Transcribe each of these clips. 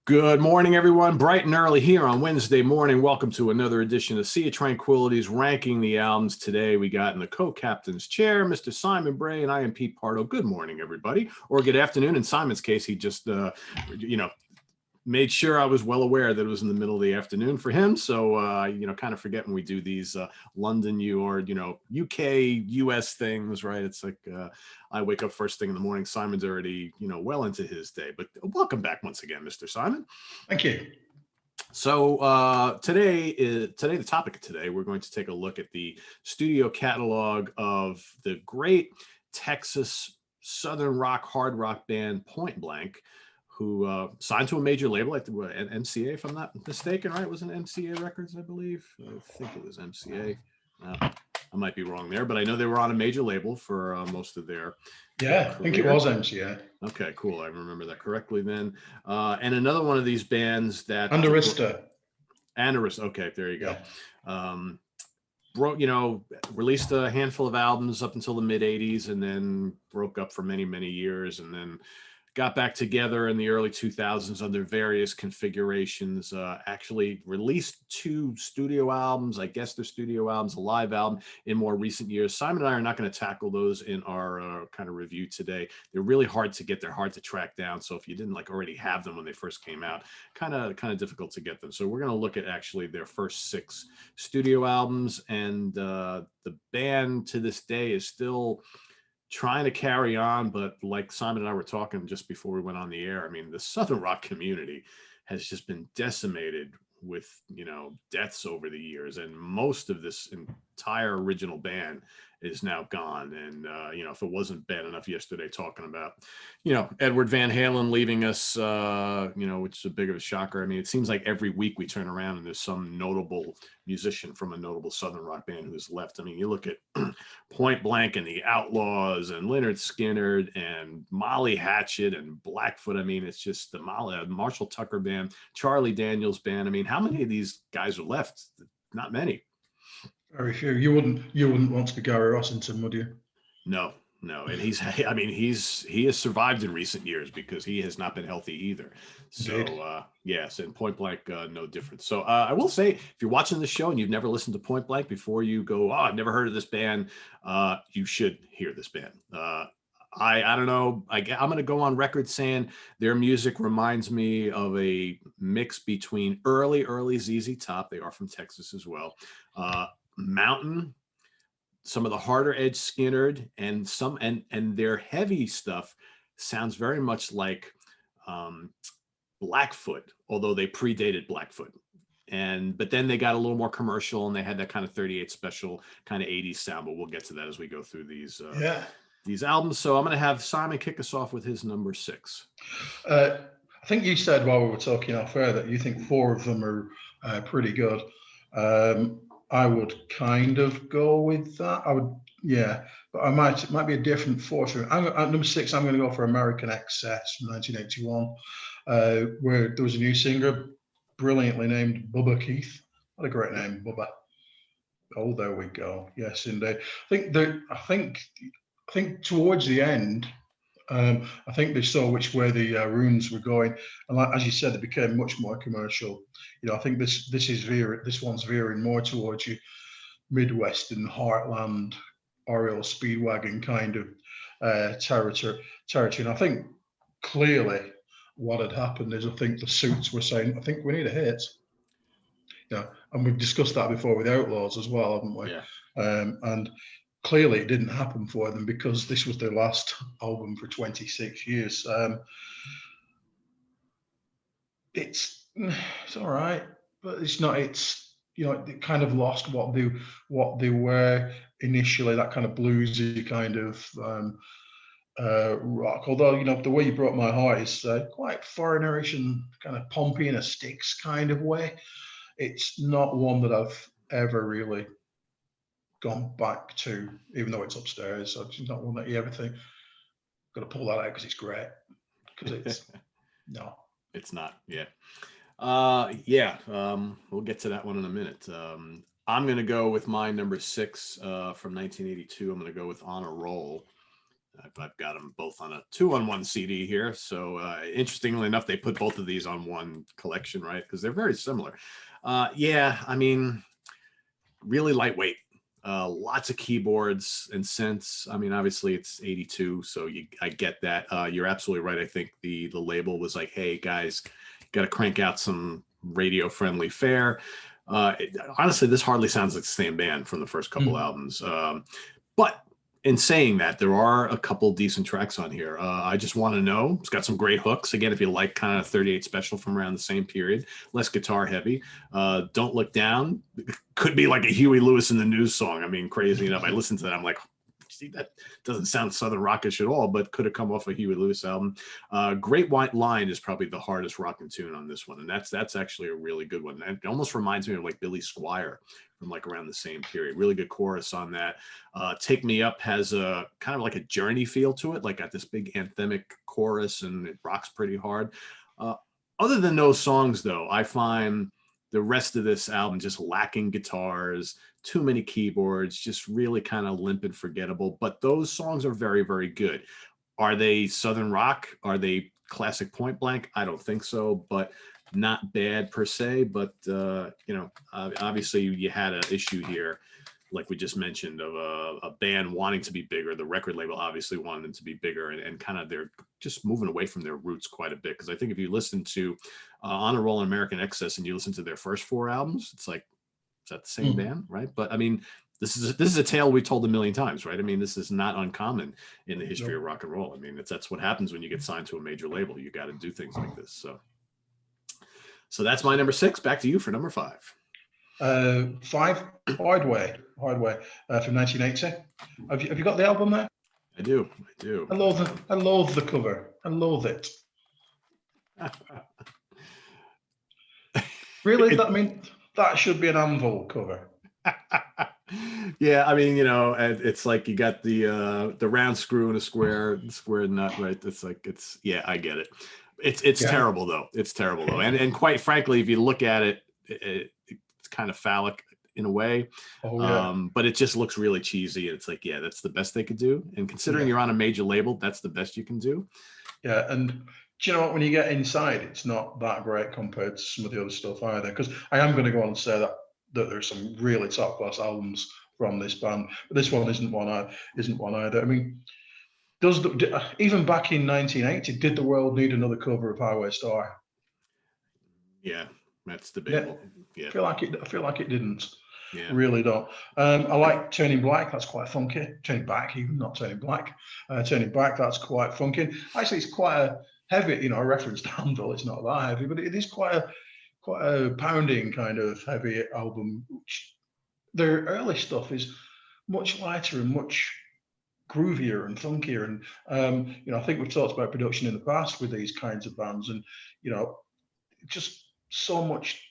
Good morning, everyone. Bright and early here on Wednesday morning. Welcome to another edition of Sea of Tranquility's Ranking the Albums. Today we got in the co-captain's chair, Mr. Simon Bray, and I am Pete Pardo. Good morning, everybody. Or good afternoon. In Simon's case, he just, made sure I was well aware that it was in the middle of the afternoon for him. So, kind of forget when we do these London, UK, US things, right? It's like I wake up first thing in the morning. Simon's already, well into his day. But welcome back once again, Mr. Simon. Thank you. So today, the topic of today, we're going to take a look at the studio catalog of the great Texas Southern rock, hard rock band Point Blank, who signed to a major label, like MCA, if I'm not mistaken, right? It was an MCA Records, I believe. I think it was MCA. I might be wrong there, but I know they were on a major label for most of their career. I think it was MCA. Okay, cool. I remember that correctly then. And another one of these bands that... And Arista. Okay, there you go. Yeah. Released a handful of albums up until the mid 80s and then broke up for many, many years, and then got back together in the early 2000s under various configurations, actually released 2 studio albums. I guess they're studio albums, a live album in more recent years. Simon and I are not going to tackle those in our kind of review today. They're really hard to get. They're hard to track down. So if you didn't already have them when they first came out, kind of difficult to get them. So we're going to look at actually their first 6 studio albums. And the band to this day is still trying to carry on, but like Simon and I were talking just before we went on the air, I mean, the Southern rock community has just been decimated with, deaths over the years, and most of this entire original band is now gone. And, if it wasn't bad enough yesterday talking about, Edward Van Halen leaving us, which is a big of a shocker. I mean, it seems like every week we turn around and there's some notable musician from a notable Southern rock band who's left. I mean, you look at Point Blank and the Outlaws and Lynyrd Skynyrd and Molly Hatchet and Blackfoot. I mean, it's just the Marshall Tucker band, Charlie Daniels band. I mean, how many of these guys are left? Not many. Very few. You wouldn't want to be Gary Rossington, would you? No. And he has survived in recent years because he has not been healthy either. So yes, and Point Blank, no different. So I will say, if you're watching this show and you've never listened to Point Blank, before you go, I've never heard of this band, you should hear this band. I don't know. I'm going to go on record saying their music reminds me of a mix between early ZZ Top. They are from Texas as well. Mountain, some of the harder edge Skynyrd, and some and their heavy stuff sounds very much like Blackfoot, although they predated Blackfoot. But then they got a little more commercial and they had that kind of 38 special kind of 80s sound, but we'll get to that as we go through these albums. So I'm going to have Simon kick us off with his number 6. I think you said while we were talking off air that you think 4 of them are pretty good. I would kind of go with that. But I might be a different 4th. At number 6, I'm going to go for American Excess from 1981, where there was a new singer, brilliantly named Bubba Keith. What a great name, Bubba. Oh, there we go. Yes, indeed. I think towards the end, I think they saw which way the runes were going, and as you said, it became much more commercial. I think this one's veering more towards your Midwestern heartland Oriole Speedwagon kind of territory. And I think clearly what had happened is, I think the Suits were saying, I think we need a hit. And we've discussed that before with Outlaws as well, haven't we? Yeah. And clearly it didn't happen for them because this was their last album for 26 years. It's all right, but it's not. It kind of lost what they were initially, that kind of bluesy kind of rock. Although the way you broke my heart is quite foreignish and kind of Pompey in a Styx kind of way. It's not one that I've ever really gone back to, even though it's upstairs. So it's not one that you ever think, got to pull that out because it's great. Because it's no, it's not. Yeah. We'll get to that one in a minute. I'm going to go with my number 6 from 1982. I'm going to go with On a Roll. I've got them both on a 2-on-1 CD here. So interestingly enough, they put both of these on one collection, right? Because they're very similar. Yeah, I mean, really lightweight. Lots of keyboards and synths. I mean, obviously it's 82, so I get that. You're absolutely right. I think the label was like, hey guys, got to crank out some radio friendly fare. Honestly, this hardly sounds like the same band from the first couple albums. But in saying that, there are a couple decent tracks on here. I Just Want to Know. It's got some great hooks. Again, if you like kind of 38 Special from around the same period, less guitar heavy. Don't Look Down. Could be like a Huey Lewis in the News song. I mean, crazy enough, I listened to that. I'm like, see, that doesn't sound Southern rockish at all, but could have come off a Huey Lewis album. Great White Line is probably the hardest rocking tune on this one, and that's actually a really good one. It almost reminds me of like Billy Squier from like around the same period. Really good chorus on that. Take Me Up has a kind of like a Journey feel to it, like got this big anthemic chorus, and it rocks pretty hard. Other than those songs, though, I find the rest of this album just lacking guitars, too many keyboards, just really kind of limp and forgettable. But those songs are very, very good. Are they Southern rock? Are they classic Point Blank? I don't think so, but not bad per se. But, obviously you had an issue here, like we just mentioned, of a band wanting to be bigger. The record label obviously wanted them to be bigger, and kind of they're just moving away from their roots quite a bit. Because I think if you listen to On a Roll and American Excess and you listen to their first 4 albums, it's like, is that the same band, right? But I mean, this is a tale we told a million times, right? I mean, this is not uncommon in the history of rock and roll. I mean, that's what happens when you get signed to a major label. You got to do things like this. So that's my number 6. Back to you for number 5. 5, Hardway from 1980. Have you got the album there? I do. I loathe the cover. I loathe it. Really? That should be an Anvil cover. Yeah, I mean, it's like you got the round screw and a square nut, right? It's like, yeah, I get it. It's terrible though. It's terrible though. And quite frankly, if you look at it, it's kind of phallic in a way. Oh, yeah. But it just looks really cheesy. It's like, yeah, that's the best they could do. And considering you're on a major label, that's the best you can do. Yeah, and do you know what? When you get inside, it's not that great compared to some of the other stuff either. Because I am going to go on and say that there's some really top class albums from this band, but this one isn't one either. I mean, even back in 1980, did the world need another cover of Highway Star? Yeah, that's debatable. Yeah. I feel like it didn't. Yeah. Really don't. I like Turning Black. That's quite funky. Turning Back, even not Turning Black. Turning Back, that's quite funky. Actually, it's quite a heavy. A reference to Anvil. It's not that heavy, but it is quite a pounding kind of heavy album. Their early stuff is much lighter and much groovier and funkier. And I think we've talked about production in the past with these kinds of bands, and just so much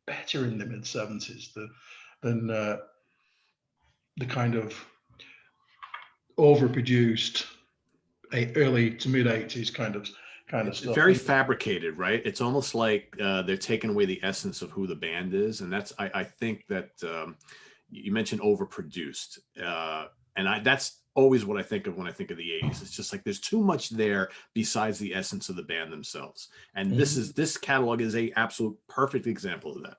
better in the mid 70s than the kind of overproduced early to mid 80s kind of stuff. Very fabricated, right? It's almost like they're taking away the essence of who the band is, and that's I think that you mentioned overproduced, and that's always what I think of when I think of the 80s. It's just like there's too much there besides the essence of the band themselves, and this catalog is a absolute perfect example of that.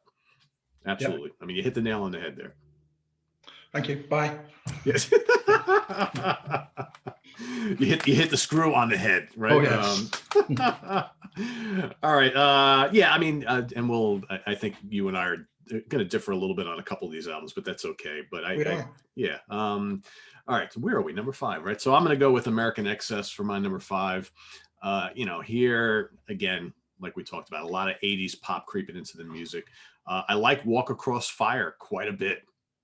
Absolutely. Yep. I mean, you hit the nail on the head there. Thank you. Bye. Yes. you hit the screw on the head, right? Oh, yes. All right. Yeah, I mean, and I think you and I are going to differ a little bit on a couple of these albums, but that's okay. But yeah. All right. So where are we? Number 5, right? So I'm going to go with American Excess for my number 5. Here again, like we talked about, a lot of 80s pop creeping into the music. I like Walk Across Fire quite a bit.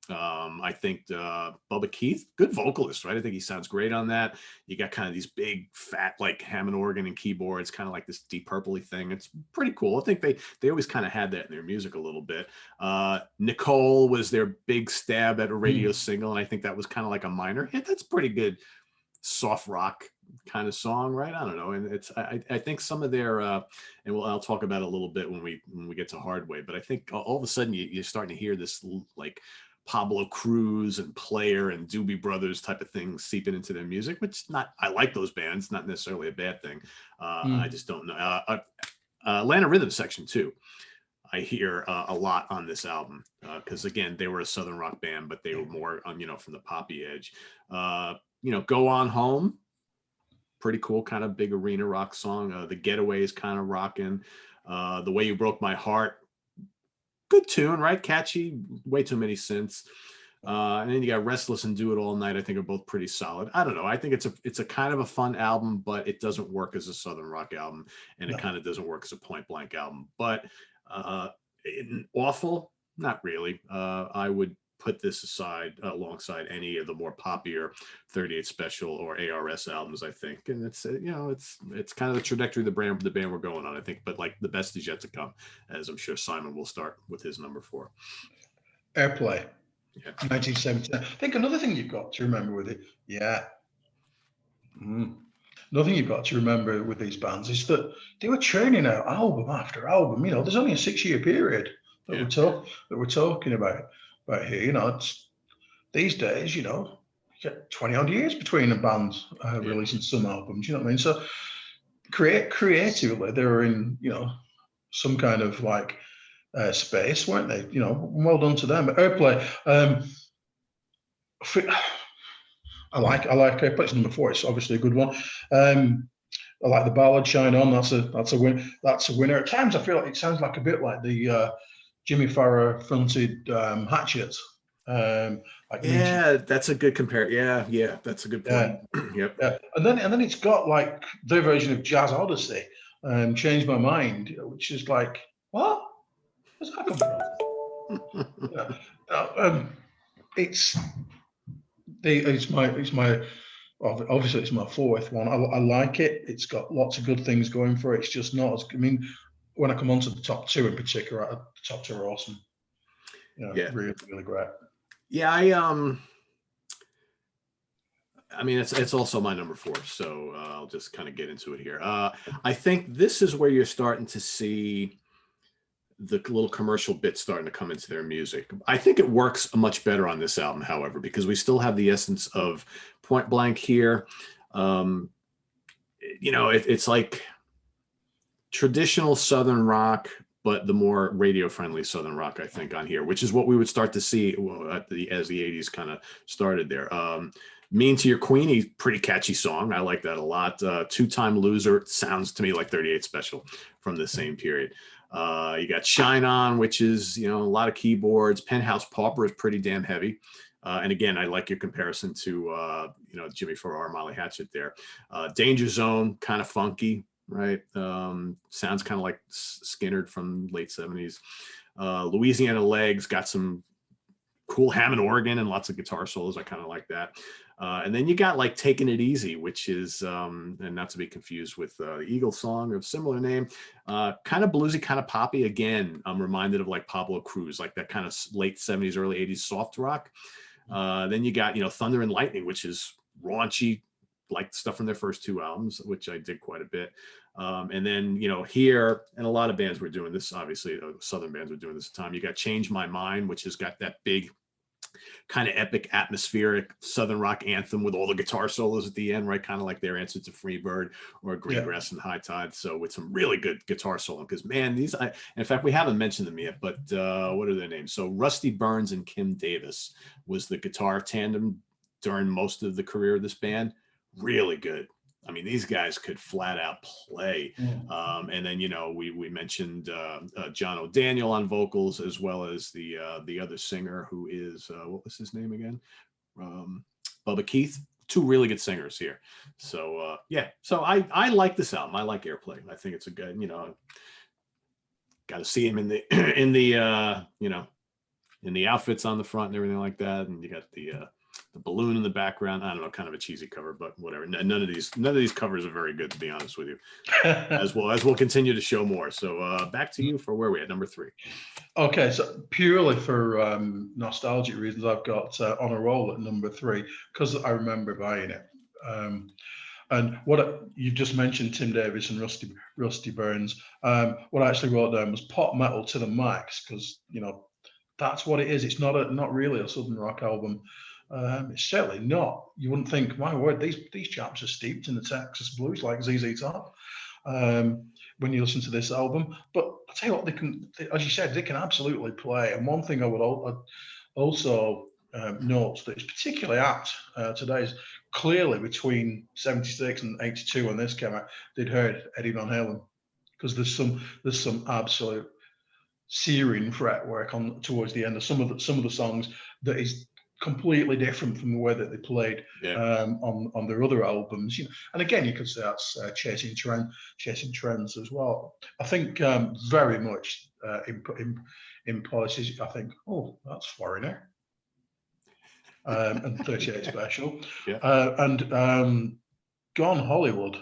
I think Bubba Keith, good vocalist, right? I think he sounds great on that. You got kind of these big, fat, like Hammond organ and keyboards, kind of like this Deep Purple-y thing. It's pretty cool. I think they always kind of had that in their music a little bit. Nicole was their big stab at a radio single, and I think that was kind of like a minor hit. That's pretty good soft rock kind of song, right? I don't know. And it's I think some of their I'll talk about it a little bit when we get to Hardway, but I think all of a sudden you're starting to hear this like Pablo Cruz and Player and Doobie Brothers type of things seeping into their music, which I like those bands, not necessarily a bad thing. I just don't know. Atlanta Rhythm Section too, I hear a lot on this album because again, they were a Southern rock band, but they were more from the poppy edge. Go On Home, pretty cool, kind of big arena rock song. The Getaway is kind of rocking. The Way You Broke My Heart, good tune, right? Catchy, way too many synths. And then you got Restless and Do It All Night, I think are both pretty solid. I don't know. I think it's a kind of a fun album, but it doesn't work as a Southern rock album, and it kind of doesn't work as a Point Blank album. But awful, not really. I would put this aside alongside any of the more popular 38 Special or ARS albums, I think. And it's it's kind of the trajectory of the band we're going on, I think. But like the best is yet to come, as I'm sure Simon will start with his number 4. Airplay. Yeah. 1970. I think another thing you've got to remember with it, another thing you've got to remember with these bands is that they were churning out album after album. There's only a 6-year period that we're talking about here. It's these days, you get 20 odd years between a band releasing some albums. You know what I mean? So creatively, they were in some kind of like space, weren't they? Well done to them. But Airplay, I like Airplay. It's number 4. It's obviously a good one. I like the ballad "Shine On." That's a win. That's a winner. At times, I feel like it sounds like a bit like the Jimmy Farrar fronted Hatchet. That's a good compare. Yeah, that's a good point. Yep. Yeah. And then it's got like their version of Jazz Odyssey, "Change My Mind," which is like, what? Where's that come from? Obviously it's my 4th one. I like it. It's got lots of good things going for it. It's just not as. When I come on to the top 2 in particular, the top 2 are awesome. Really, really great. Yeah, it's also my number 4, so I'll just kind of get into it here. I think this is where you're starting to see the little commercial bits starting to come into their music. I think it works much better on this album, however, because we still have the essence of Point Blank here. It's like traditional Southern rock, but the more radio-friendly Southern rock, I think, on here, which is what we would start to see as the 80s kind of started there. Mean to Your Queenie, pretty catchy song. I like that a lot. Two-Time Loser sounds to me like 38 Special from the same period. You got Shine On, which is, a lot of keyboards. Penthouse Pauper is pretty damn heavy. And again, I like your comparison to, Jimmy Farrar, Molly Hatchet there. Danger Zone, kind of funky, right? Sounds kind of like Skynyrd from late 70s. Louisiana Legs got some cool Hammond organ and lots of guitar solos. I kind of like that. And then you got like Taking It Easy, which is, and not to be confused with the Eagles song of similar name, kind of bluesy, kind of poppy. Again, I'm reminded of like Pablo Cruz, like that kind of late 70s, early 80s soft rock. Then you got, Thunder and Lightning, which is raunchy, like stuff from their first 2 albums, which I did quite a bit. And then, here, and a lot of bands were doing this, obviously, Southern bands were doing this at the time. You got Change My Mind, which has got that big kind of epic atmospheric Southern rock anthem with all the guitar solos at the end, right? Kind of like their answer to Freebird or Greengrass and High Tide. So with some really good guitar solo, because man, in fact, we haven't mentioned them yet, but what are their names? So Rusty Burns and Kim Davis was the guitar tandem during most of the career of this band. Really good. I mean, these guys could flat out play. And then, we mentioned John O'Daniel on vocals, as well as the other singer who is, what was his name again? Bubba Keith. 2 really good singers here. So, So I like this album. I like Airplay. I think it's a good, got to see him in the, in the outfits on the front and everything like that. And you got the balloon in the background. I don't know, kind of a cheesy cover, but whatever. None of these covers are very good, to be honest with you. as we'll continue to show more. So back to you for where we at number 3. Okay, so purely for nostalgic reasons, I've got On a Roll at number 3 because I remember buying it. And you've just mentioned Tim Davis and Rusty Burns. What I actually wrote down was pop metal to the max because that's what it is. It's not really a southern rock album. It's certainly not. You wouldn't think, my word, these chaps are steeped in the Texas blues like ZZ Top when you listen to this album. But I tell you what, as you said, they can absolutely play. And one thing I would also note that is particularly apt today is clearly between 76 and 82 when this came out, they'd heard Eddie Van Halen, because there's some absolute searing fretwork on towards the end of some of the songs that is completely different from the way that they played on their other albums. And again, you could say that's chasing trends as well. I think very much in policies. I think, oh, that's Foreigner. And 38 Special. And Gone Hollywood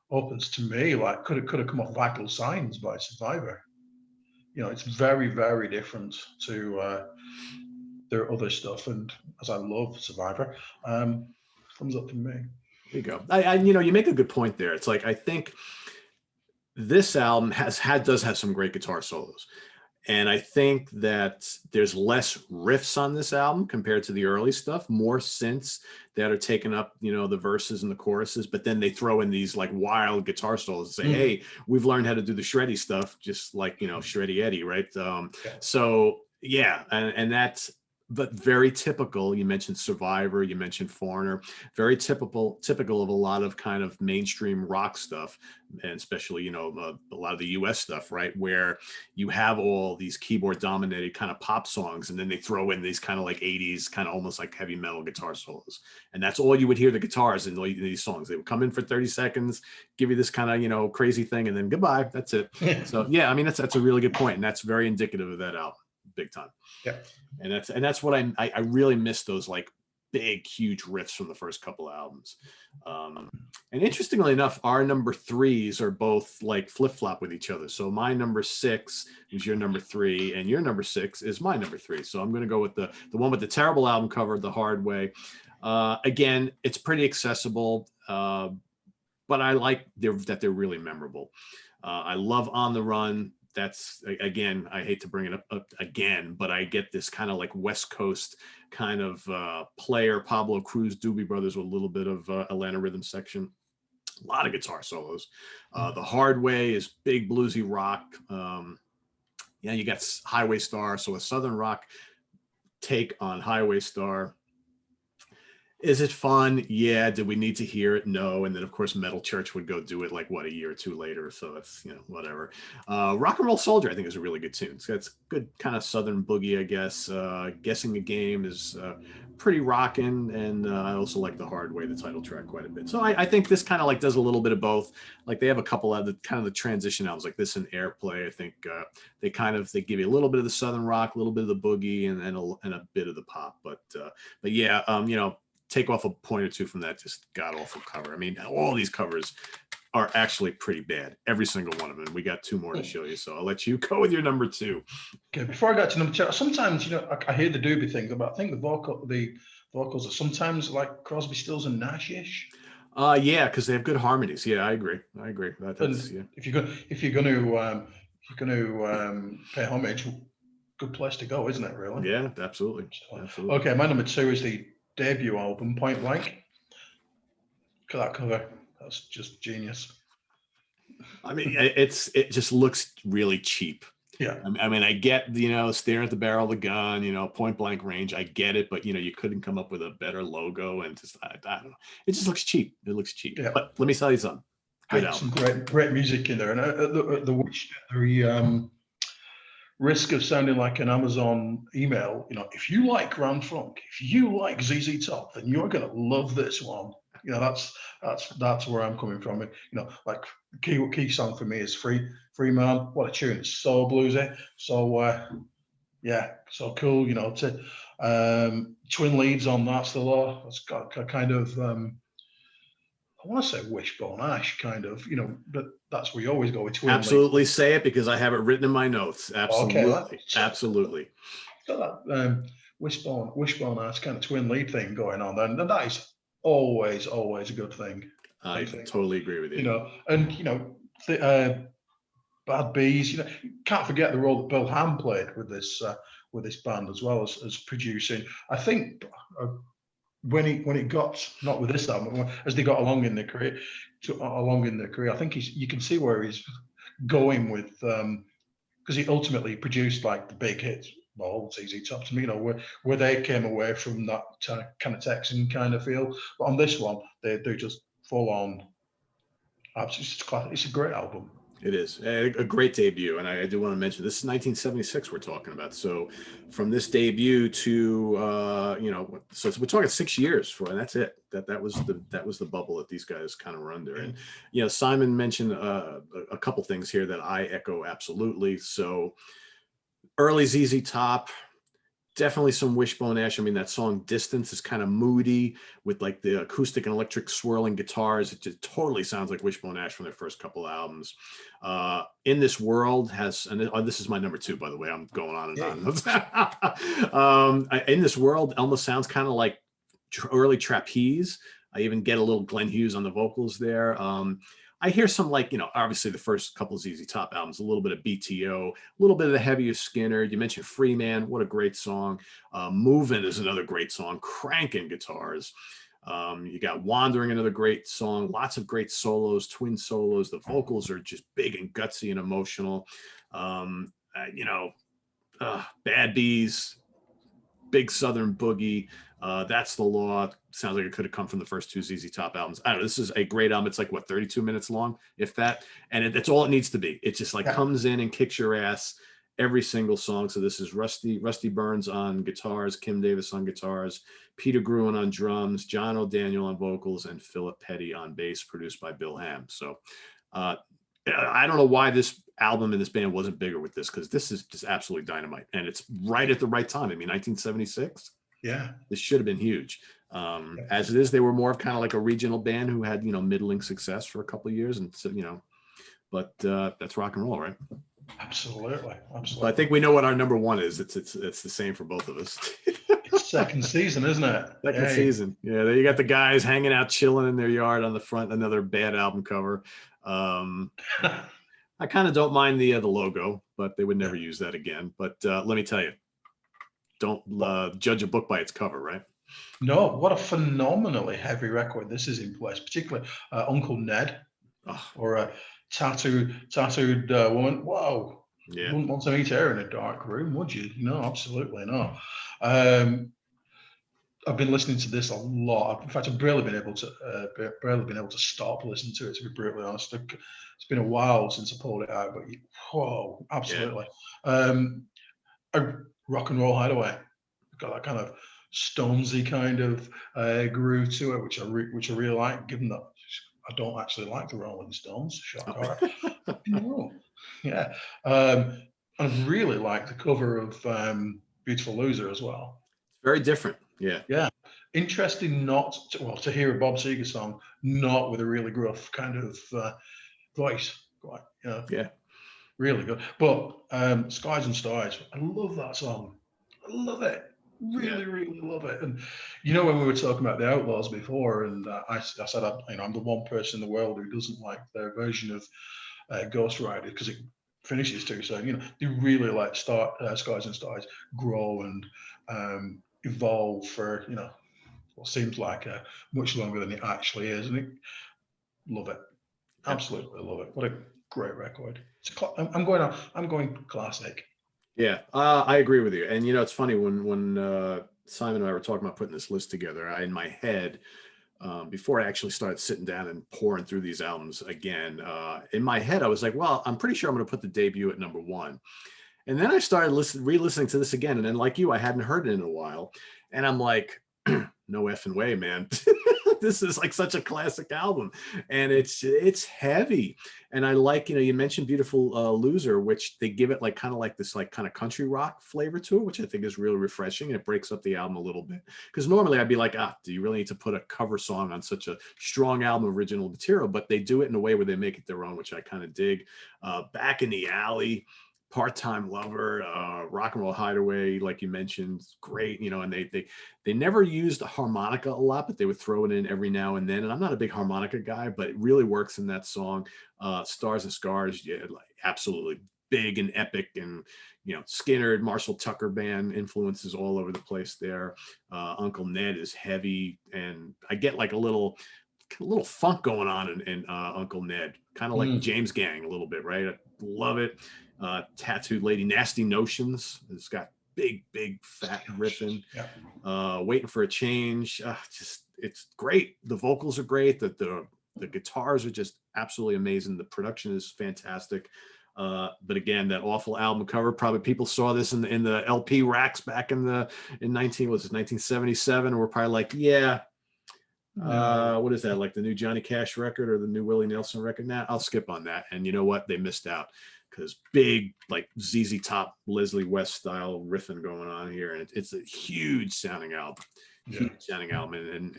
opens to me like could have come off Vital Signs by Survivor. It's very, very different to their other stuff. And as I love Survivor, thumbs up from me. There you go. You make a good point there. It's like, I think this album does have some great guitar solos. And I think that there's less riffs on this album compared to the early stuff, more synths that are taking up, the verses and the choruses, but then they throw in these like wild guitar solos and say, hey, we've learned how to do the shreddy stuff, just like, Shreddy Eddie, right? So yeah, and that's, but very typical. You mentioned Survivor, you mentioned Foreigner, very typical of a lot of kind of mainstream rock stuff, and especially, a lot of the US stuff, right? Where you have all these keyboard dominated kind of pop songs, and then they throw in these kind of like 80s, kind of almost like heavy metal guitar solos. And that's all you would hear the guitars in these songs. They would come in for 30 seconds, give you this kind of, crazy thing, and then goodbye, that's it. So yeah, I mean, that's a really good point. And that's very indicative of that album. Big time. Yeah. And that's what I really miss, those like big, huge riffs from the first couple of albums. And interestingly enough, our number threes are both like flip-flop with each other. So my number 6 is your number 3, and your number 6 is my number 3. So I'm going to go with the one with the terrible album cover, The Hard Way. Again, it's pretty accessible, but I like that they're really memorable. I love On the Run. That's, again, I hate to bring it up again, but I get this kind of like West Coast kind of player, Pablo Cruz, Doobie Brothers with a little bit of Atlanta rhythm section. A lot of guitar solos. The Hard Way is big bluesy rock. You got Highway Star, so a Southern rock take on Highway Star. Is it fun? Yeah. Did we need to hear it? No. And then of course Metal Church would go do it like a year or two later. So it's, whatever. Rock and Roll Soldier, I think, is a really good tune. So it's good kind of Southern boogie, I guess. Guessing the Game is pretty rocking. And I also like The Hard Way, the title track, quite a bit. So I think this kind of like does a little bit of both. Like they have a couple of the kind of the transition albums like this and Airplay. I think they give you a little bit of the Southern rock, a little bit of the boogie, and a bit of the pop. But yeah, take off a point or two from that just god awful cover. I mean, all these covers are actually pretty bad, every single one of them. We got 2 more to show you, so I'll let you go with your number 2. Okay, before I get to number 2, sometimes I hear the Doobie thing, but I think the vocals are sometimes like Crosby, Stills and Nash-ish. Yeah, because they have good harmonies. Yeah, I agree. That's, yeah. If you're going to pay homage, good place to go, isn't it? Really? Yeah, absolutely. Okay, my number 2 is the debut album, Point Blank. Look at that cover. That's just genius. I mean, it just looks really cheap. Yeah. I mean, I get, staring at the barrel of the gun, point blank range. I get it, but you couldn't come up with a better logo, and just I don't know. It just looks cheap. It looks cheap. Yeah. But let me tell you something. Good album. Some great music in there, and the risk of sounding like an Amazon email, if you like Grand Funk, if you like ZZ Top, then you're gonna love this one. That's where I'm coming from. Like key song for me is Free Man. What a tune! It's so bluesy, so so cool. Twin leads on That's the Law. It's got a kind of I want to say Wishbone Ash, kind of, but that's where you always go with twin. Absolutely, say it, because I have it written in my notes. Absolutely, okay, absolutely. Got that Wishbone Ash kind of twin lead thing going on there, and that is always a good thing. I totally agree with you. And Bad Bees. You can't forget the role that Bill Ham played with this band as well as producing. I think when it got, not with this album, as they got along in their career, I think you can see where he's going with, because he ultimately produced like the big hits, well, ZZ Top to me, where they came away from that kind of Texan kind of feel. But on this one, they're just full on. It's a great album. It is a great debut, and I do want to mention this is 1976 we're talking about. So from this debut to so we're talking 6 years and that's it. That was the bubble that these guys kind of were under. And Simon mentioned a couple things here that I echo absolutely. So early ZZ Top. Definitely some Wishbone Ash. I mean, that song Distance is kind of moody with like the acoustic and electric swirling guitars. It just totally sounds like Wishbone Ash from their first couple of albums. In This World has, and this is my number 2, by the way. I'm going on and on. In This World almost sounds kind of like early Trapeze. I even get a little Glenn Hughes on the vocals there. I hear some obviously the first couple of ZZ Top albums, a little bit of BTO, a little bit of the heavier Skinner. You mentioned Free Man, what a great song. Movin' is another great song, cranking guitars. You got Wandering, another great song, lots of great solos, twin solos. The vocals are just big and gutsy and emotional. Bad Bees, Big Southern Boogie. That's the Law. Sounds like it could have come from the first 2 ZZ Top albums. I don't know. This is a great album. It's like 32 minutes long, if that, and that's all it needs to be. It just comes in and kicks your ass every single song. So this is Rusty Burns on guitars, Kim Davis on guitars, Peter Gruen on drums, John O'Daniel on vocals, and Philip Petty on bass, produced by Bill Ham. So I don't know why this album and this band wasn't bigger with this, because this is just absolutely dynamite, and it's right at the right time. I mean, 1976. Yeah, this should have been huge. As it is, they were more of kind of like a regional band who had middling success for a couple of years, and so but that's rock and roll, right? Absolutely. But I think we know what our number 1 is. It's the same for both of us. It's second season, isn't it? Second season. Yeah, there you got the guys hanging out, chilling in their yard on the front. Another bad album cover. I kind of don't mind the logo, but they would never use that again. But let me tell you, don't judge a book by its cover, right? No, what a phenomenally heavy record this is in place, particularly Uncle Ned, or a tattooed woman. Whoa, yeah, wouldn't want to meet her in a dark room, would you? No, absolutely not. I've been listening to this a lot. In fact, I've barely been able to stop listening to it, to be brutally honest. It's been a while since I pulled it out, but whoa, absolutely. Yeah. A Rock and Roll Hideaway, got that kind of Stonesy kind of groove to it, which I really like, given that I don't actually like the Rolling Stones. Shock horror. No. Yeah. I really like the cover of Beautiful Loser as well. Very different. Yeah. Yeah. Interesting to hear a Bob Seger song, not with a really gruff kind of voice. Quite, yeah. Really good. But Skies and Stars, I love that song. I love it. Really love it. And when we were talking about the Outlaws before, and I said I'm the one person in the world who doesn't like their version of Ghost Rider because it finishes too soon. They really let Skies and Stars grow and evolve for what seems like much longer than it actually is, and love it. Absolutely love it. What a great record. I'm going classic. Yeah, I agree with you. And it's funny when Simon and I were talking about putting this list together, in my head, before I actually started sitting down and pouring through these albums again, in my head I was like, well, I'm pretty sure I'm going to put the debut at number 1. And then I started re-listening to this again, and then like you, I hadn't heard it in a while, and I'm like, no effing way, man. This is like such a classic album, and it's heavy. And I like, you mentioned Beautiful Loser, which they give it like kind of country rock flavor to it, which I think is really refreshing. It breaks up the album a little bit, because normally I'd be like, do you really need to put a cover song on such a strong album of original material? But they do it in a way where they make it their own, which I kind of dig. Back in the Alley, Part-Time Lover, Rock and Roll Hideaway, like you mentioned, great, you know, and they never used a harmonica a lot, but they would throw it in every now and then. And I'm not a big harmonica guy, but it really works in that song. Stars and Scars, yeah, like absolutely big and epic, and you know, Skinner, Marshall Tucker band influences all over the place there. Uncle Ned is heavy, and I get like a little funk going on in Uncle Ned, kind of like James Gang a little bit, right? I love it. Tattooed Lady, Nasty Notions. It's got big fat riffing. Yeah. Waiting for a Change. Just it's great. The vocals are great. The guitars are just absolutely amazing. The production is fantastic. But again, that awful album cover. Probably people saw this in the LP racks back in 1977. And we're probably like, yeah. What is that, like the new Johnny Cash record or the new Willie Nelson record? Now I'll skip on that. And you know what? They missed out, because big, like ZZ Top, Leslie West style riffing going on here. And it's a huge sounding album. And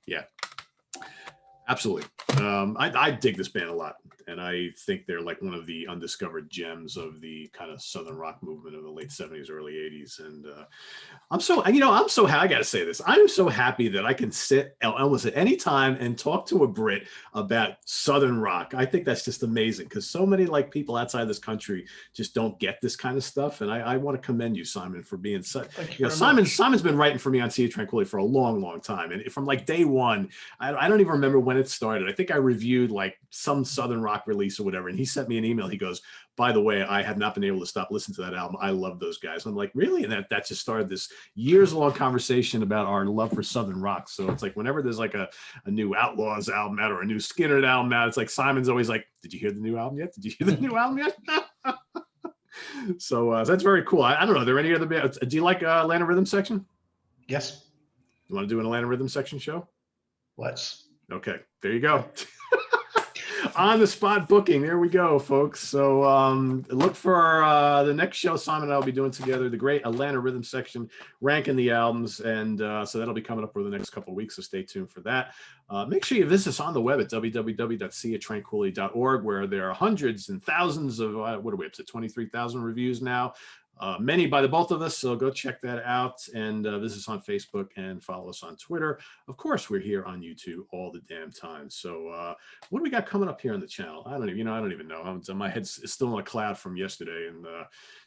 yeah, absolutely. I dig this band a lot, and I think they're like one of the undiscovered gems of the kind of Southern rock movement of the late 70s, early 80s. And I'm so I gotta say this. I'm so happy that I can sit almost at any time and talk to a Brit about Southern rock. I think that's just amazing, because so many like people outside this country just don't get this kind of stuff. And I want to commend you, Simon, for being such. You know, Simon's been writing for me on Sea of Tranquility for a long time, and from like day one. I don't even remember when it started. I think I reviewed like some Southern rock release or whatever, and he sent me an email. He goes, "By the way, I have not been able to stop listening to that album. I love those guys." I'm like, really? And that just started this years-long conversation about our love for Southern rock. So it's like whenever there's like a new Outlaws album out or a new Skinner album out, it's like Simon's always like, "Did you hear the new album yet? Did you hear the new album yet?" So that's very cool. I don't know. Are there any other bands? Do you like Atlanta Rhythm Section? Yes. You want to do an Atlanta Rhythm Section show? Let's. Okay, there you go. On the spot booking. There we go, folks. So look for the next show Simon and I will be doing together, the great Atlanta Rhythm Section, ranking the albums. And so that'll be coming up over the next couple of weeks. So stay tuned for that. Make sure you visit us on the web at www.seaoftranquility.org, where there are hundreds and thousands of, what are we up to, 23,000 reviews now. Many by the both of us, so go check that out, and visit us on Facebook and follow us on Twitter. Of course, we're here on YouTube all the damn time. So what do we got coming up here on the channel? I don't even know. My head's still in a cloud from yesterday, and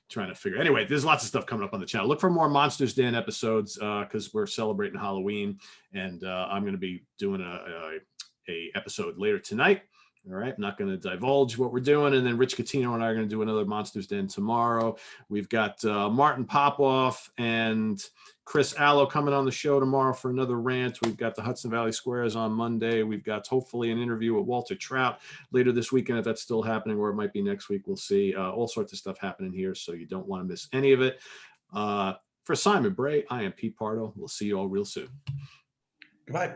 trying to figure. Anyway, there's lots of stuff coming up on the channel. Look for more Monsters Den episodes, because we're celebrating Halloween, and I'm going to be doing a episode later tonight. All right, I'm not going to divulge what we're doing. And then Rich Catino and I are going to do another Monsters Den tomorrow. We've got Martin Popoff and Chris Allo coming on the show tomorrow for another rant. We've got the Hudson Valley Squares on Monday. We've got hopefully an interview with Walter Trout later this weekend, if that's still happening, or it might be next week. We'll see. All sorts of stuff happening here, so you don't want to miss any of it. For Simon Bray, I am Pete Pardo. We'll see you all real soon. Goodbye.